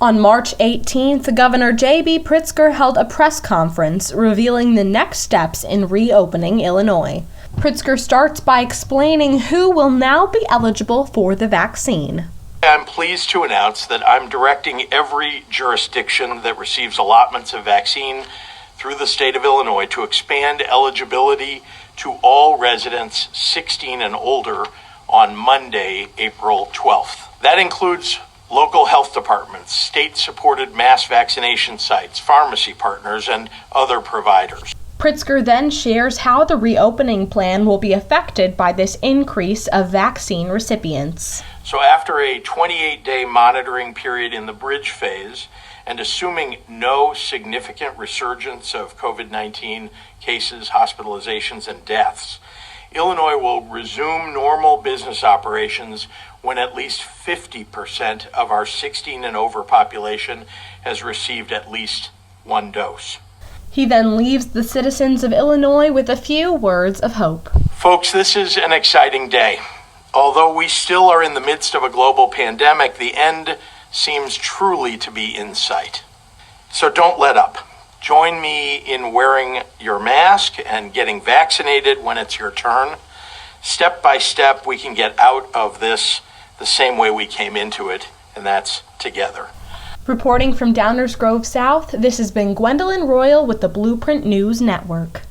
On March 18th, Governor J.B. Pritzker held a press conference revealing the next steps in reopening Illinois. Pritzker starts by explaining who will now be eligible for the vaccine. I'm pleased to announce that I'm directing every jurisdiction that receives allotments of vaccine through the state of Illinois to expand eligibility to all residents 16 and older on Monday, April 12th. That includes local health departments, state-supported mass vaccination sites, pharmacy partners, and other providers. Pritzker then shares how the reopening plan will be affected by this increase of vaccine recipients. So after a 28-day monitoring period in the bridge phase, and assuming no significant resurgence of COVID-19 cases, hospitalizations, and deaths, Illinois will resume normal business operations when at least 50% of our 16 and over population has received at least one dose. He then leaves the citizens of Illinois with a few words of hope. Folks, this is an exciting day. Although we still are in the midst of a global pandemic, the end seems truly to be in sight. So don't let up. Join me in wearing your mask and getting vaccinated when it's your turn. Step by step, we can get out of this the same way we came into it, and that's together. Reporting from Downers Grove South, this has been Gwendolyn Royal with the Blueprint News Network.